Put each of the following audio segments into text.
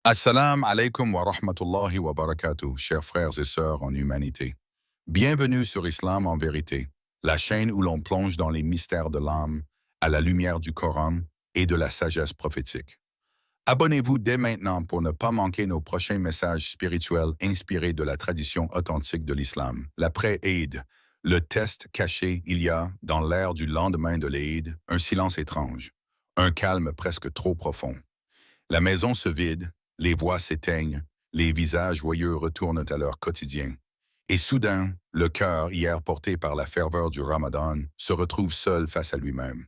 Assalamu alaikum wa rahmatullahi wa barakatuh, chers frères et sœurs en humanité. Bienvenue sur Islam en vérité, la chaîne où l'on plonge dans les mystères de l'âme, à la lumière du Coran et de la sagesse prophétique. Abonnez-vous dès maintenant pour ne pas manquer nos prochains messages spirituels inspirés de la tradition authentique de l'islam. L'après-Eid, le test caché, il y a, dans l'air du lendemain de l'Eid, un silence étrange, un calme presque trop profond. La maison se vide, les voix s'éteignent, les visages joyeux retournent à leur quotidien. Et soudain, le cœur, hier porté par la ferveur du Ramadan, se retrouve seul face à lui-même.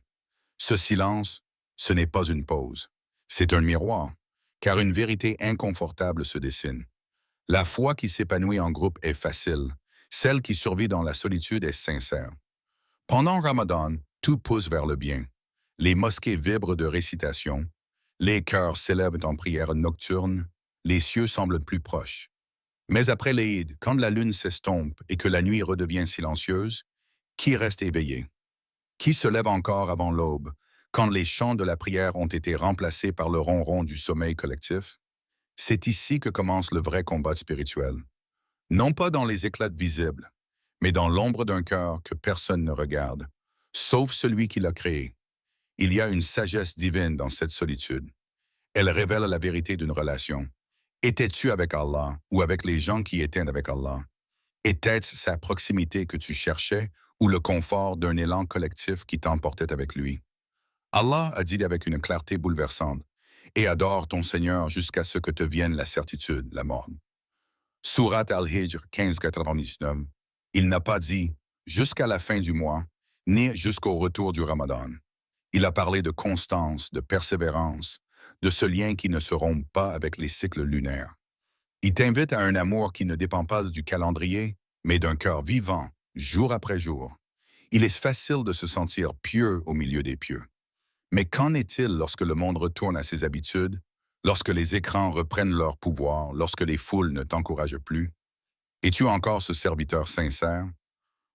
Ce silence, ce n'est pas une pause. C'est un miroir, car une vérité inconfortable se dessine. La foi qui s'épanouit en groupe est facile, celle qui survit dans la solitude est sincère. Pendant Ramadan, tout pousse vers le bien. Les mosquées vibrent de récitation, les cœurs s'élèvent en prière nocturne, les cieux semblent plus proches. Mais après l'Eid, quand la lune s'estompe et que la nuit redevient silencieuse, qui reste éveillé? Qui se lève encore avant l'aube, quand les chants de la prière ont été remplacés par le ronron du sommeil collectif? C'est ici que commence le vrai combat spirituel. Non pas dans les éclats visibles, mais dans l'ombre d'un cœur que personne ne regarde, sauf celui qui l'a créé. Il y a une sagesse divine dans cette solitude. Elle révèle la vérité d'une relation. Étais-tu avec Allah ou avec les gens qui étaient avec Allah? Était-ce sa proximité que tu cherchais ou le confort d'un élan collectif qui t'emportait avec lui? Allah a dit avec une clarté bouleversante, et adore ton Seigneur jusqu'à ce que te vienne la certitude, la mort. Surat al-Hijr 1599. Il n'a pas dit jusqu'à la fin du mois, ni jusqu'au retour du Ramadan. Il a parlé de constance, de persévérance, de ce lien qui ne se rompt pas avec les cycles lunaires. Il t'invite à un amour qui ne dépend pas du calendrier, mais d'un cœur vivant, jour après jour. Il est facile de se sentir pieux au milieu des pieux. Mais qu'en est-il lorsque le monde retourne à ses habitudes, lorsque les écrans reprennent leur pouvoir, lorsque les foules ne t'encouragent plus? Es-tu encore ce serviteur sincère?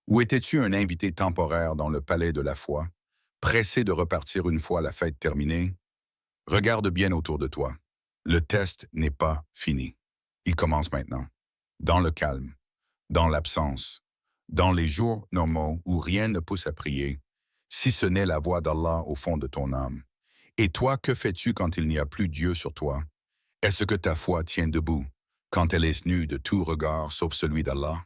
Ou étais-tu un invité temporaire dans le palais de la foi, pressé de repartir une fois la fête terminée? Regarde bien autour de toi. Le test n'est pas fini. Il commence maintenant. Dans le calme, dans l'absence, dans les jours normaux où rien ne pousse à prier, si ce n'est la voix d'Allah au fond de ton âme. Et toi, que fais-tu quand il n'y a plus Dieu sur toi? Est-ce que ta foi tient debout quand elle est nue de tout regard sauf celui d'Allah?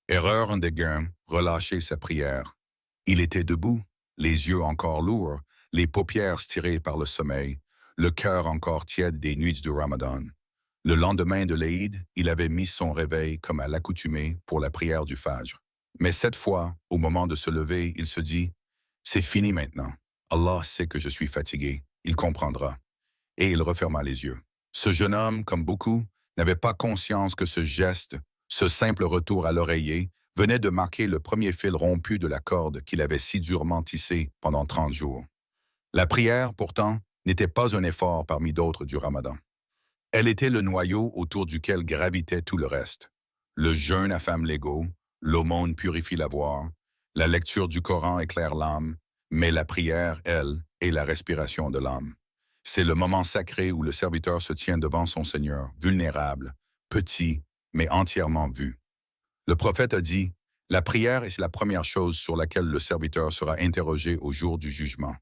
Erreur gain, relâcher sa prière. Il était debout, les yeux encore lourds, les paupières tirées par le sommeil, le cœur encore tiède des nuits du Ramadan. Le lendemain de l'Eid, il avait mis son réveil comme à l'accoutumée pour la prière du Fajr. Mais cette fois, au moment de se lever, il se dit « C'est fini maintenant. Allah sait que je suis fatigué. Il comprendra. » Et il referma les yeux. Ce jeune homme, comme beaucoup, n'avait pas conscience que ce geste, ce simple retour à l'oreiller, venait de marquer le premier fil rompu de la corde qu'il avait si durement tissé pendant 30 jours. La prière, pourtant, n'était pas un effort parmi d'autres du Ramadan. Elle était le noyau autour duquel gravitait tout le reste. Le jeûne affame l'ego, l'aumône purifie la voix, la lecture du Coran éclaire l'âme, mais la prière, elle, est la respiration de l'âme. C'est le moment sacré où le serviteur se tient devant son Seigneur, vulnérable, petit, mais entièrement vu. Le prophète a dit, « La prière est la première chose sur laquelle le serviteur sera interrogé au jour du jugement. »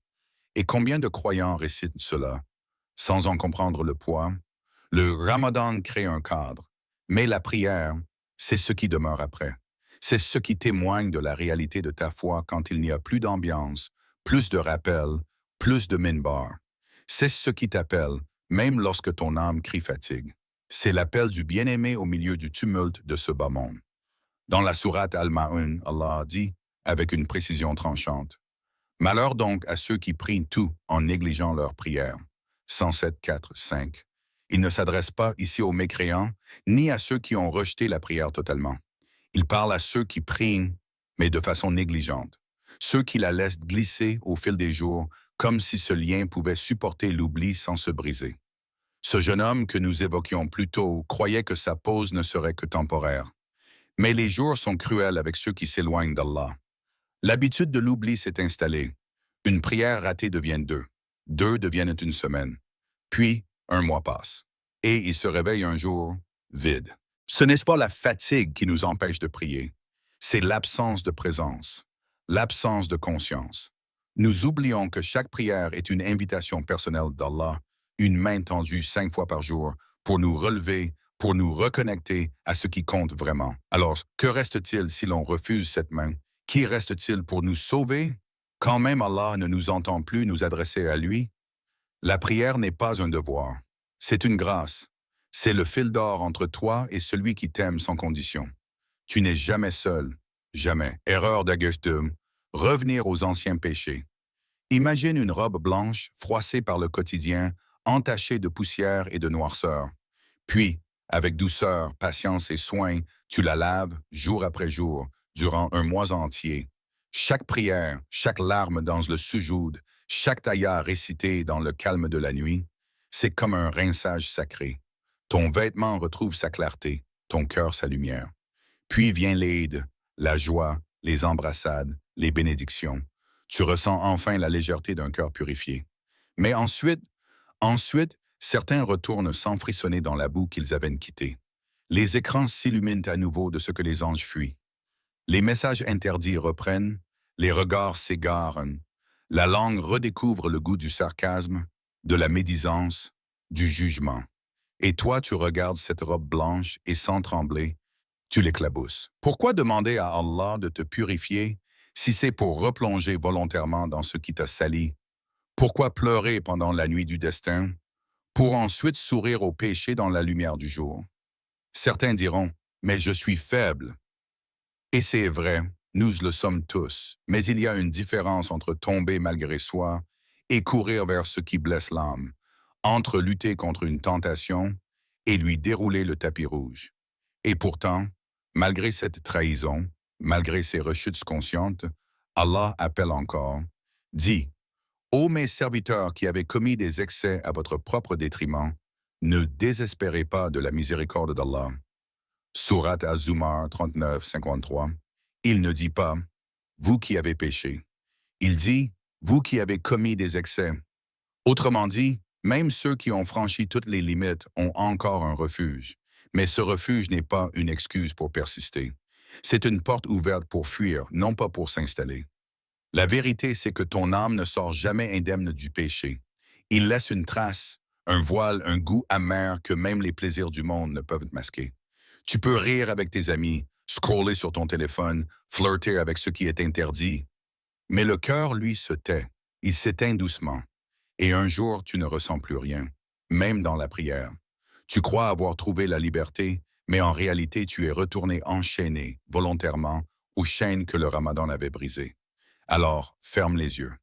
Et combien de croyants récitent cela, sans en comprendre le poids? Le Ramadan crée un cadre, mais la prière, c'est ce qui demeure après. C'est ce qui témoigne de la réalité de ta foi quand il n'y a plus d'ambiance, plus de rappel, plus de minbar. C'est ce qui t'appelle, même lorsque ton âme crie fatigue. C'est l'appel du bien-aimé au milieu du tumulte de ce bas monde. Dans la sourate Al-Ma'un, Allah dit, avec une précision tranchante, « Malheur donc à ceux qui prient tout en négligeant leur prière. » 107, 4, 5. Il ne s'adresse pas ici aux mécréants, ni à ceux qui ont rejeté la prière totalement. Il parle à ceux qui prient, mais de façon négligente. Ceux qui la laissent glisser au fil des jours, comme si ce lien pouvait supporter l'oubli sans se briser. Ce jeune homme que nous évoquions plus tôt croyait que sa pause ne serait que temporaire. Mais les jours sont cruels avec ceux qui s'éloignent d'Allah. L'habitude de l'oubli s'est installée. Une prière ratée devient deux. Deux deviennent une semaine. Puis, un mois passe. et il se réveille un jour vide. Ce n'est pas la fatigue qui nous empêche de prier, c'est l'absence de présence, l'absence de conscience. Nous oublions que chaque prière est une invitation personnelle d'Allah, une main tendue 5 fois par jour pour nous relever, pour nous reconnecter à ce qui compte vraiment. Alors, que reste-t-il si l'on refuse cette main? Qui reste-t-il pour nous sauver? Quand même Allah ne nous entend plus nous adresser à lui, la prière n'est pas un devoir, c'est une grâce. C'est le fil d'or entre toi et celui qui t'aime sans condition. Tu n'es jamais seul, jamais. Erreur d'Augustin, revenir aux anciens péchés. Imagine une robe blanche, froissée par le quotidien, entachée de poussière et de noirceur. Puis, avec douceur, patience et soin, tu la laves jour après jour, durant un mois entier. Chaque prière, chaque larme dans le sujoud, chaque taïa récité dans le calme de la nuit, c'est comme un rinçage sacré. Ton vêtement retrouve sa clarté, ton cœur sa lumière. Puis vient l'aide, la joie, les embrassades, les bénédictions. Tu ressens enfin la légèreté d'un cœur purifié. Mais ensuite, certains retournent sans frissonner dans la boue qu'ils avaient quittée. Les écrans s'illuminent à nouveau de ce que les anges fuient. Les messages interdits reprennent, les regards s'égarent, la langue redécouvre le goût du sarcasme, de la médisance, du jugement. Et toi, tu regardes cette robe blanche et sans trembler, tu l'éclabousses. Pourquoi demander à Allah de te purifier si c'est pour replonger volontairement dans ce qui t'a sali? Pourquoi pleurer pendant la nuit du destin pour ensuite sourire au péché dans la lumière du jour? Certains diront, mais je suis faible. Et c'est vrai, nous le sommes tous, mais il y a une différence entre tomber malgré soi et courir vers ce qui blesse l'âme, entre lutter contre une tentation et lui dérouler le tapis rouge. Et pourtant, malgré cette trahison, malgré ces rechutes conscientes, Allah appelle encore, dit, ô mes serviteurs qui avez commis des excès à votre propre détriment, ne désespérez pas de la miséricorde d'Allah. Surat Az-Zumar 39-53. Il ne dit pas, vous qui avez péché. Il dit, vous qui avez commis des excès. Autrement dit, même ceux qui ont franchi toutes les limites ont encore un refuge. Mais ce refuge n'est pas une excuse pour persister. C'est une porte ouverte pour fuir, non pas pour s'installer. La vérité, c'est que ton âme ne sort jamais indemne du péché. Il laisse une trace, un voile, un goût amer que même les plaisirs du monde ne peuvent masquer. Tu peux rire avec tes amis, scroller sur ton téléphone, flirter avec ce qui est interdit. Mais le cœur, lui, se tait. Il s'éteint doucement. Et un jour, tu ne ressens plus rien, même dans la prière. Tu crois avoir trouvé la liberté, mais en réalité, tu es retourné enchaîné, volontairement, aux chaînes que le Ramadan avait brisées. Alors, ferme les yeux.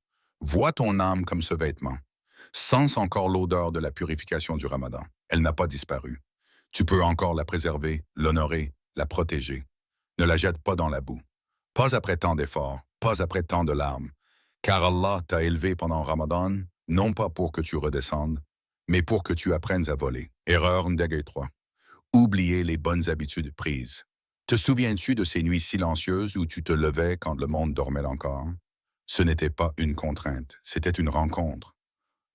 Vois ton âme comme ce vêtement. Sens encore l'odeur de la purification du Ramadan. Elle n'a pas disparu. Tu peux encore la préserver, l'honorer, la protéger. Ne la jette pas dans la boue. Pas après tant d'efforts, pas après tant de larmes. Car Allah t'a élevé pendant Ramadan, non pas pour que tu redescendes, mais pour que tu apprennes à voler. Erreur Ndege 3. Oublier les bonnes habitudes prises. Te souviens-tu de ces nuits silencieuses où tu te levais quand le monde dormait encore? Ce n'était pas une contrainte, c'était une rencontre.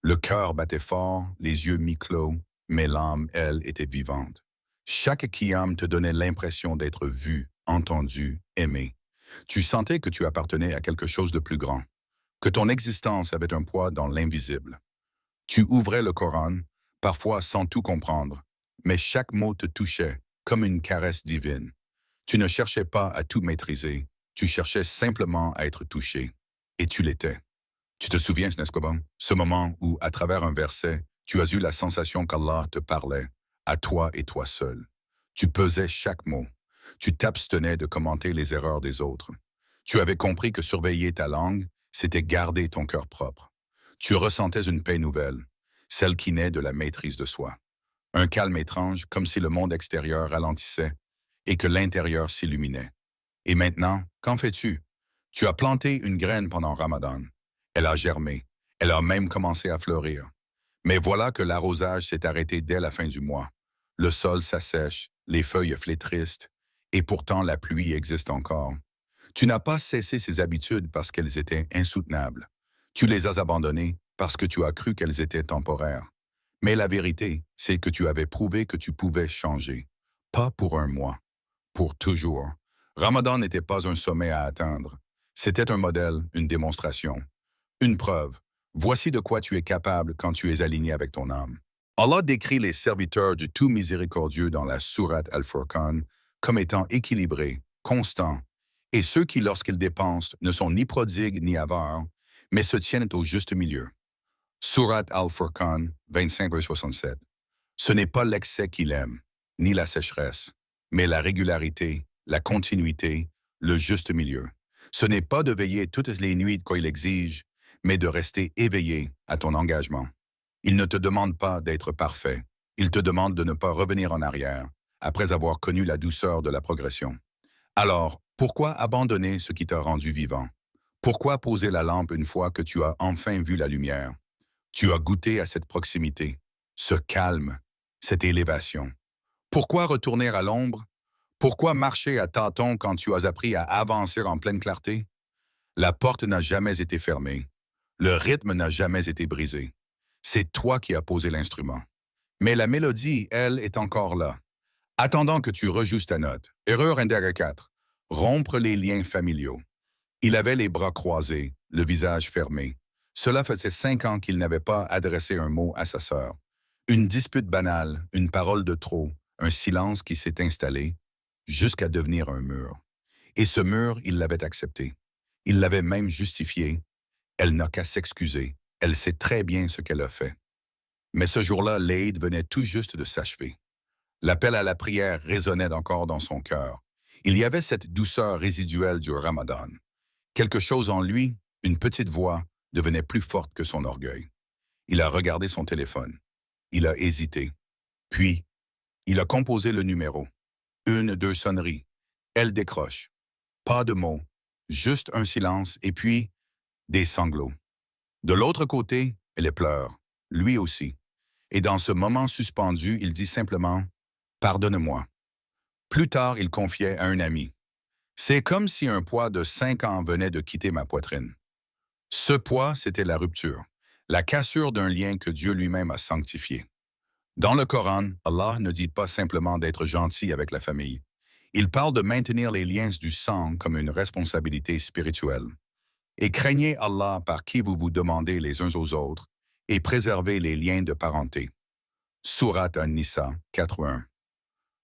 Le cœur battait fort, les yeux mi-clos, mais l'âme, elle, était vivante. Chaque qiyam te donnait l'impression d'être vu, entendu, aimé. Tu sentais que tu appartenais à quelque chose de plus grand, que ton existence avait un poids dans l'invisible. Tu ouvrais le Coran, parfois sans tout comprendre, mais chaque mot te touchait, comme une caresse divine. Tu ne cherchais pas à tout maîtriser, tu cherchais simplement à être touché. Et tu l'étais. Tu te souviens, n'est-ce pas bon? Ce moment où, à travers un verset, tu as eu la sensation qu'Allah te parlait, à toi et toi seul. Tu pesais chaque mot. Tu t'abstenais de commenter les erreurs des autres. Tu avais compris que surveiller ta langue, c'était garder ton cœur propre. Tu ressentais une paix nouvelle, celle qui naît de la maîtrise de soi. Un calme étrange, comme si le monde extérieur ralentissait et que l'intérieur s'illuminait. Et maintenant, qu'en fais-tu? Tu as planté une graine pendant Ramadan. Elle a germé. Elle a même commencé à fleurir. Mais voilà que l'arrosage s'est arrêté dès la fin du mois. Le sol s'assèche, les feuilles flétrissent, et pourtant la pluie existe encore. Tu n'as pas cessé ces habitudes parce qu'elles étaient insoutenables. Tu les as abandonnées parce que tu as cru qu'elles étaient temporaires. Mais la vérité, c'est que tu avais prouvé que tu pouvais changer. Pas pour un mois, pour toujours. Ramadan n'était pas un sommet à atteindre. C'était un modèle, une démonstration, une preuve. Voici de quoi tu es capable quand tu es aligné avec ton âme. Allah décrit les serviteurs du tout miséricordieux dans la sourate Al-Furqan comme étant équilibrés, constants, et ceux qui, lorsqu'ils dépensent, ne sont ni prodigues ni avares, mais se tiennent au juste milieu. Sourate Al-Furqan 25,67. Ce n'est pas l'excès qu'il aime, ni la sécheresse, mais la régularité, la continuité, le juste milieu. Ce n'est pas de veiller toutes les nuits quand il exige, mais de rester éveillé à ton engagement. Il ne te demande pas d'être parfait. Il te demande de ne pas revenir en arrière, après avoir connu la douceur de la progression. Alors, pourquoi abandonner ce qui t'a rendu vivant? Pourquoi poser la lampe une fois que tu as enfin vu la lumière? Tu as goûté à cette proximité, ce calme, cette élévation. Pourquoi retourner à l'ombre? Pourquoi marcher à tâtons quand tu as appris à avancer en pleine clarté? La porte n'a jamais été fermée. Le rythme n'a jamais été brisé. C'est toi qui as posé l'instrument. Mais la mélodie, elle, est encore là. Attendant que tu rejustes ta note. Erreur indique 4. Rompre les liens familiaux. Il avait les bras croisés, le visage fermé. Cela faisait 5 ans qu'il n'avait pas adressé un mot à sa sœur. Une dispute banale, une parole de trop, un silence qui s'est installé, jusqu'à devenir un mur. Et ce mur, il l'avait accepté. Il l'avait même justifié. Elle n'a qu'à s'excuser. Elle sait très bien ce qu'elle a fait. Mais ce jour-là, l'Aïd venait tout juste de s'achever. L'appel à la prière résonnait encore dans son cœur. Il y avait cette douceur résiduelle du Ramadan. Quelque chose en lui, une petite voix, devenait plus forte que son orgueil. Il a regardé son téléphone. Il a hésité. Puis, il a composé le numéro. 2 sonneries. Elle décroche. Pas de mots. Juste un silence et puis des sanglots. De l'autre côté, elle pleure. Lui aussi. Et dans ce moment suspendu, il dit simplement « Pardonne-moi ». Plus tard, il confiait à un ami. C'est comme si un poids de 5 ans venait de quitter ma poitrine. Ce poids, c'était la rupture, la cassure d'un lien que Dieu lui-même a sanctifié. Dans le Coran, Allah ne dit pas simplement d'être gentil avec la famille. Il parle de maintenir les liens du sang comme une responsabilité spirituelle. Et craignez Allah par qui vous vous demandez les uns aux autres et préservez les liens de parenté. Sourate An-Nisa 4.1.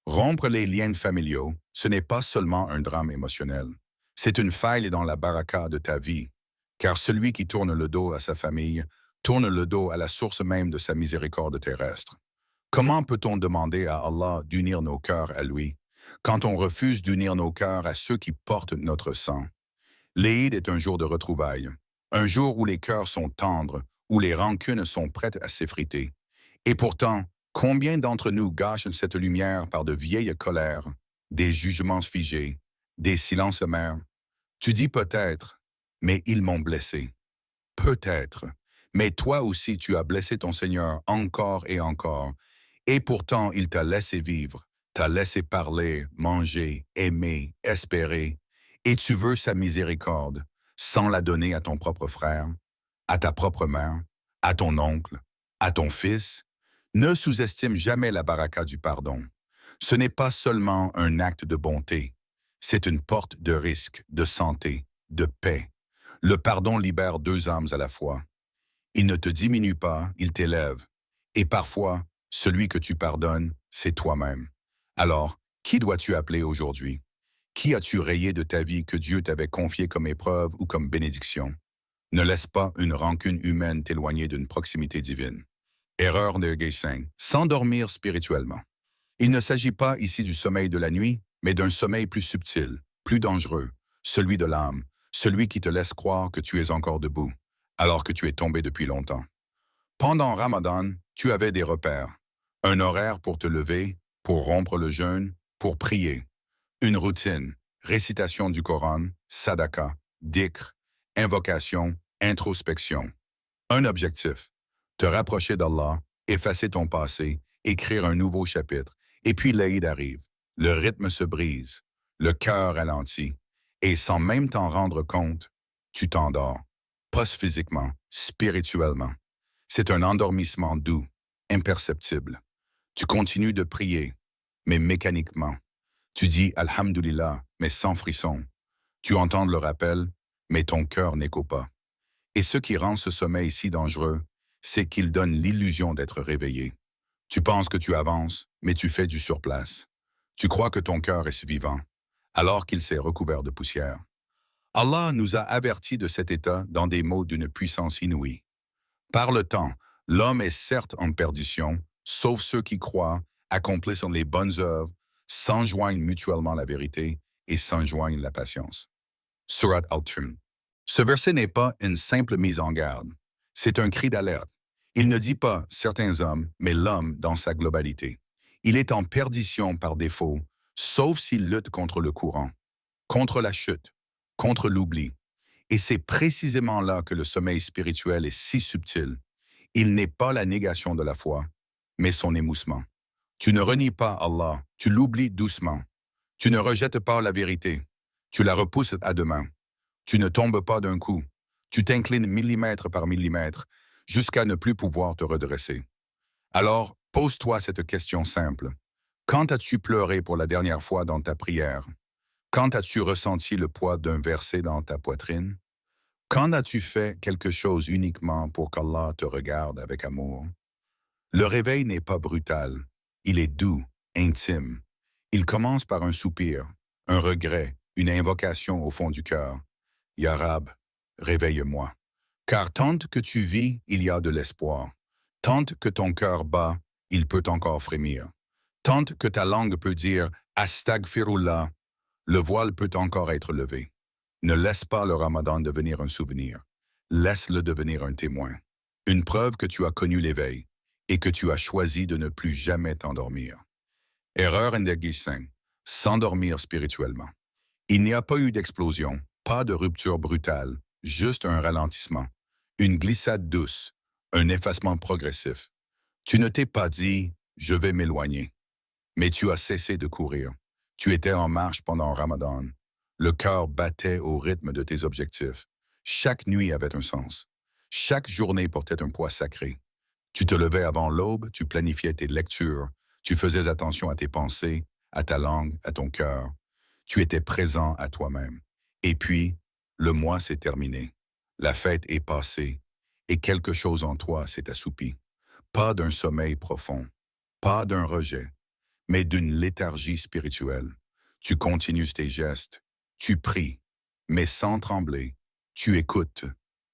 Rompre les liens familiaux, ce n'est pas seulement un drame émotionnel. C'est une faille dans la baraka de ta vie, car celui qui tourne le dos à sa famille tourne le dos à la source même de sa miséricorde terrestre. Comment peut-on demander à Allah d'unir nos cœurs à lui, quand on refuse d'unir nos cœurs à ceux qui portent notre sang? L'Eid est un jour de retrouvailles, un jour où les cœurs sont tendres, où les rancunes sont prêtes à s'effriter. Et pourtant, combien d'entre nous gâchent cette lumière par de vieilles colères, des jugements figés, des silences amers? Tu dis peut-être, mais ils m'ont blessé. Peut-être, mais toi aussi tu as blessé ton Seigneur encore et pourtant il t'a laissé vivre, t'a laissé parler, manger, aimer, espérer, et tu veux sa miséricorde, sans la donner à ton propre frère, à ta propre mère, à ton oncle, à ton fils. Ne sous-estime jamais la baraka du pardon. Ce n'est pas seulement un acte de bonté, c'est une porte de risque, de santé, de paix. Le pardon libère 2 âmes à la fois. Il ne te diminue pas, il t'élève. Et parfois, celui que tu pardonnes, c'est toi-même. Alors, qui dois-tu appeler aujourd'hui? Qui as-tu rayé de ta vie que Dieu t'avait confié comme épreuve ou comme bénédiction? Ne laisse pas une rancune humaine t'éloigner d'une proximité divine. Erreur de 5. S'endormir spirituellement. Il ne s'agit pas ici du sommeil de la nuit, mais d'un sommeil plus subtil, plus dangereux, celui de l'âme, celui qui te laisse croire que tu es encore debout, alors que tu es tombé depuis longtemps. Pendant Ramadan, tu avais des repères. Un horaire pour te lever, pour rompre le jeûne, pour prier. Une routine, récitation du Coran, sadaka, dhikr, invocation, introspection. Un objectif, te rapprocher d'Allah, effacer ton passé, écrire un nouveau chapitre. Et puis l'Aïd arrive. Le rythme se brise, le cœur ralentit, et sans même t'en rendre compte, tu t'endors. Pas physiquement, spirituellement. C'est un endormissement doux, imperceptible. Tu continues de prier, mais mécaniquement. Tu dis Alhamdulillah, mais sans frisson. Tu entends le rappel, mais ton cœur n'écho pas. Et ce qui rend ce sommeil si dangereux, c'est qu'il donne l'illusion d'être réveillé. Tu penses que tu avances, mais tu fais du surplace. Tu crois que ton cœur est vivant, alors qu'il s'est recouvert de poussière. Allah nous a avertis de cet état dans des mots d'une puissance inouïe. Par le temps, l'homme est certes en perdition, sauf ceux qui croient, accomplissent les bonnes œuvres, s'enjoignent mutuellement la vérité et s'enjoignent la patience. Surat Al-Tun. Ce verset n'est pas une simple mise en garde. C'est un cri d'alerte. Il ne dit pas certains hommes, mais l'homme dans sa globalité. Il est en perdition par défaut, sauf s'il lutte contre le courant, contre la chute, contre l'oubli. Et c'est précisément là que le sommeil spirituel est si subtil. Il n'est pas la négation de la foi, mais son émoussement. Tu ne renies pas Allah, tu l'oublies doucement. Tu ne rejettes pas la vérité, tu la repousses à demain. Tu ne tombes pas d'un coup, tu t'inclines millimètre par millimètre jusqu'à ne plus pouvoir te redresser. Alors, pose-toi cette question simple. Quand as-tu pleuré pour la dernière fois dans ta prière? Quand as-tu ressenti le poids d'un verset dans ta poitrine? Quand as-tu fait quelque chose uniquement pour qu'Allah te regarde avec amour? Le réveil n'est pas brutal, il est doux, intime. Il commence par un soupir, un regret, une invocation au fond du cœur. Ya Rab, réveille-moi. Car tant que tu vis, il y a de l'espoir. Tant que ton cœur bat, il peut encore frémir. Tant que ta langue peut dire Astagfirullah, le voile peut encore être levé. Ne laisse pas le Ramadan devenir un souvenir. Laisse-le devenir un témoin. Une preuve que tu as connu l'éveil et que tu as choisi de ne plus jamais t'endormir. Erreur N-5. S'endormir spirituellement. Il n'y a pas eu d'explosion, pas de rupture brutale, juste un ralentissement, une glissade douce, un effacement progressif. Tu ne t'es pas dit « je vais m'éloigner », mais tu as cessé de courir. Tu étais en marche pendant Ramadan. Le cœur battait au rythme de tes objectifs. Chaque nuit avait un sens. Chaque journée portait un poids sacré. Tu te levais avant l'aube, tu planifiais tes lectures, tu faisais attention à tes pensées, à ta langue, à ton cœur. Tu étais présent à toi-même. Et puis, le mois s'est terminé. La fête est passée et quelque chose en toi s'est assoupi. Pas d'un sommeil profond, pas d'un rejet, mais d'une léthargie spirituelle. Tu continues tes gestes, tu pries, mais sans trembler. Tu écoutes,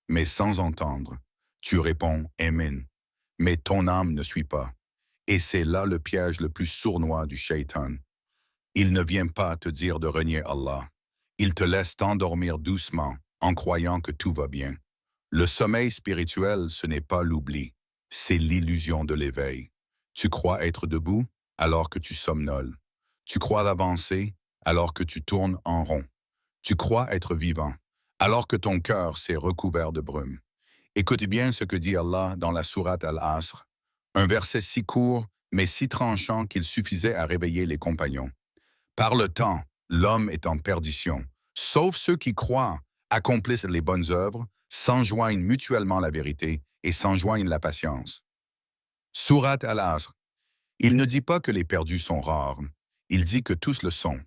mais sans entendre. Tu réponds « Amen », mais ton âme ne suit pas. Et c'est là le piège le plus sournois du shaitan. Il ne vient pas te dire de renier Allah. Il te laisse t'endormir doucement en croyant que tout va bien. Le sommeil spirituel, ce n'est pas l'oubli, c'est l'illusion de l'éveil. Tu crois être debout alors que tu somnoles. Tu crois avancer alors que tu tournes en rond. Tu crois être vivant alors que ton cœur s'est recouvert de brume. Écoute bien ce que dit Allah dans la sourate Al-Asr, un verset si court mais si tranchant qu'il suffisait à réveiller les compagnons. Par le temps, l'homme est en perdition, sauf ceux qui croient, accomplissent les bonnes œuvres, s'enjoignent mutuellement la vérité et s'enjoignent la patience. Sourate Al-Asr. Il ne dit pas que les perdus sont rares, il dit que tous le sont,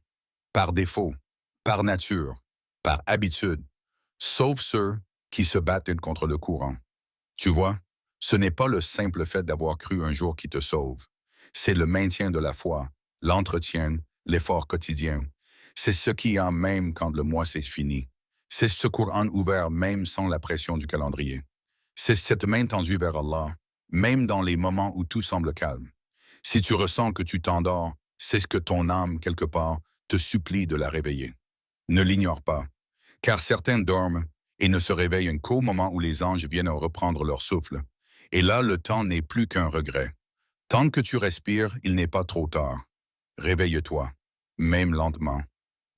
par défaut, par nature, par habitude, sauf ceux qui se battent contre le courant. Tu vois, ce n'est pas le simple fait d'avoir cru un jour qui te sauve, c'est le maintien de la foi, l'entretien, l'effort quotidien. C'est ce qui y a même quand le mois s'est fini. C'est ce Coran ouvert même sans la pression du calendrier. C'est cette main tendue vers Allah, même dans les moments où tout semble calme. Si tu ressens que tu t'endors, c'est ce que ton âme, quelque part, te supplie de la réveiller. Ne l'ignore pas, car certains dorment et ne se réveillent qu'au moment où les anges viennent reprendre leur souffle. Et là, le temps n'est plus qu'un regret. Tant que tu respires, il n'est pas trop tard. Réveille-toi, même lentement,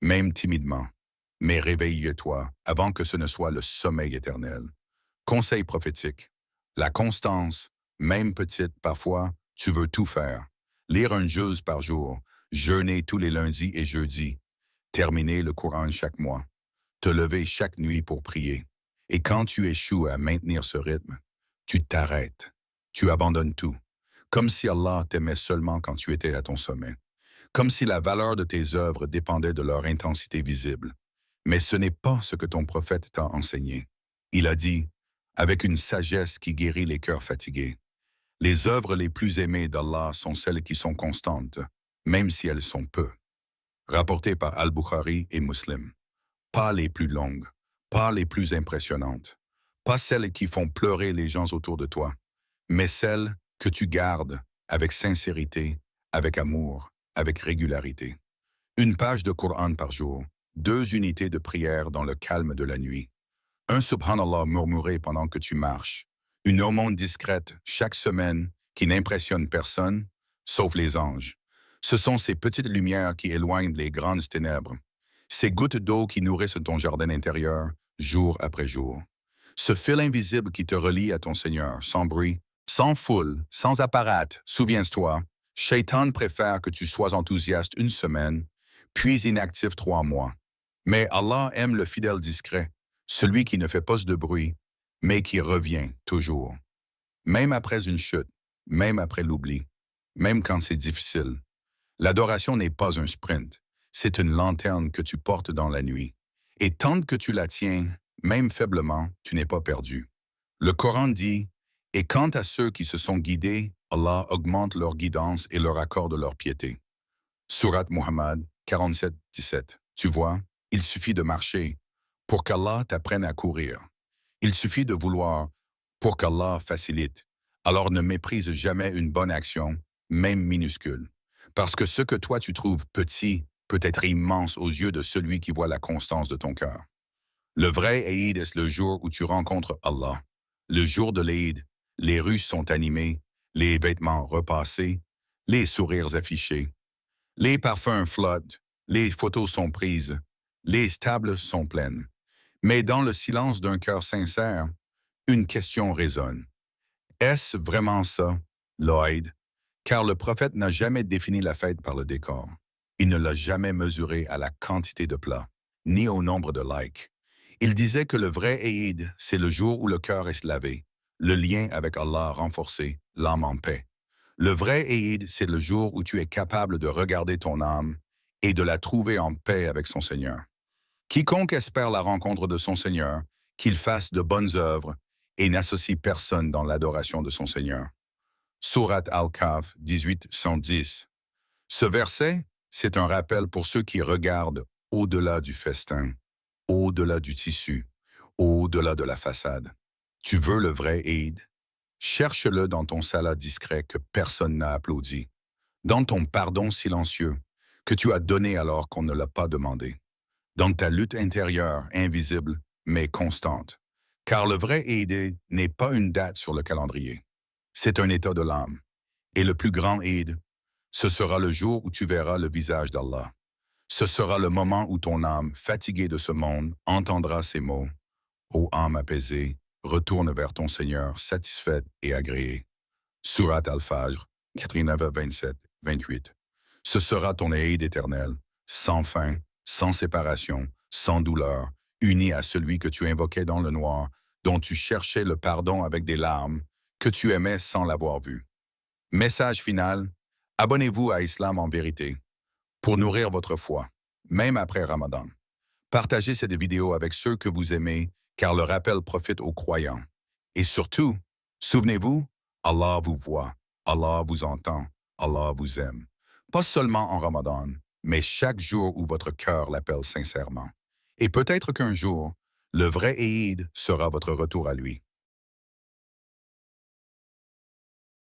même timidement, mais réveille-toi avant que ce ne soit le sommeil éternel. Conseil prophétique. La constance, même petite parfois, tu veux tout faire. Lire un juz par jour, jeûner tous les lundis et jeudis, terminer le Coran chaque mois, te lever chaque nuit pour prier. Et quand tu échoues à maintenir ce rythme, tu t'arrêtes, tu abandonnes tout. comme si Allah t'aimait seulement quand tu étais à ton sommet, comme si la valeur de tes œuvres dépendait de leur intensité visible. Mais ce n'est pas ce que ton prophète t'a enseigné. Il a dit, avec une sagesse qui guérit les cœurs fatigués, les œuvres les plus aimées d'Allah sont celles qui sont constantes, même si elles sont peu. Rapporté par Al-Bukhari et Muslim. Pas les plus longues, pas les plus impressionnantes, pas celles qui font pleurer les gens autour de toi, mais celles que tu gardes avec sincérité, avec amour, avec régularité. Une page de Coran par jour, 2 unités de prière dans le calme de la nuit, un subhanallah murmuré pendant que tu marches, une aumône discrète chaque semaine qui n'impressionne personne, sauf les anges. Ce sont ces petites lumières qui éloignent les grandes ténèbres, ces gouttes d'eau qui nourrissent ton jardin intérieur, jour après jour. Ce fil invisible qui te relie à ton Seigneur, sans bruit, sans foule, sans apparat, souviens-toi, Shaitan préfère que tu sois enthousiaste une semaine, puis inactif 3 mois. Mais Allah aime le fidèle discret, celui qui ne fait pas de bruit, mais qui revient toujours. Même après une chute, même après l'oubli, même quand c'est difficile. L'adoration n'est pas un sprint, c'est une lanterne que tu portes dans la nuit. Et tant que tu la tiens, même faiblement, tu n'es pas perdu. Le Coran dit, « Et quant à ceux qui se sont guidés, Allah augmente leur guidance et leur accorde leur piété. » Sourate Muhammad 47, 17. Tu vois, il suffit de marcher pour qu'Allah t'apprenne à courir. Il suffit de vouloir pour qu'Allah facilite. Alors ne méprise jamais une bonne action, même minuscule. Parce que ce que toi tu trouves petit peut être immense aux yeux de celui qui voit la constance de ton cœur. Le vrai Eid est le jour où tu rencontres Allah. Le jour de l'Eid, les rues sont animées, les vêtements repassés, les sourires affichés. Les parfums flottent, les photos sont prises, les tables sont pleines. Mais dans le silence d'un cœur sincère, une question résonne. Est-ce vraiment ça, l'Eid? Car le prophète n'a jamais défini la fête par le décor. Il ne l'a jamais mesuré à la quantité de plats, ni au nombre de likes. Il disait que le vrai Eid, c'est le jour où le cœur est lavé, le lien avec Allah renforcé, l'âme en paix. Le vrai Eid, c'est le jour où tu es capable de regarder ton âme et de la trouver en paix avec son Seigneur. Quiconque espère la rencontre de son Seigneur, qu'il fasse de bonnes œuvres et n'associe personne dans l'adoration de son Seigneur. Sourate Al-Kahf 18-110. Ce verset, c'est un rappel pour ceux qui regardent au-delà du festin, au-delà du tissu, au-delà de la façade. Tu veux le vrai Eid? Cherche-le dans ton salat discret que personne n'a applaudi, dans ton pardon silencieux que tu as donné alors qu'on ne l'a pas demandé, dans ta lutte intérieure invisible mais constante. Car le vrai Eid n'est pas une date sur le calendrier, c'est un état de l'âme. Et le plus grand Eid, ce sera le jour où tu verras le visage d'Allah. Ce sera le moment où ton âme, fatiguée de ce monde, entendra ces mots. Ô âme apaisée, retourne vers ton Seigneur, satisfaite et agréée. Sourate Al-Fajr, 89, 27, 28. Ce sera ton Eid éternel, sans fin, sans séparation, sans douleur, uni à celui que tu invoquais dans le noir, dont tu cherchais le pardon avec des larmes, que tu aimais sans l'avoir vu. Message final, abonnez-vous à Islam en vérité, pour nourrir votre foi, même après Ramadan. Partagez cette vidéo avec ceux que vous aimez, car le rappel profite aux croyants. Et surtout, souvenez-vous, Allah vous voit, Allah vous entend, Allah vous aime. Pas seulement en Ramadan, mais chaque jour où votre cœur l'appelle sincèrement. Et peut-être qu'un jour, le vrai Eid sera votre retour à lui.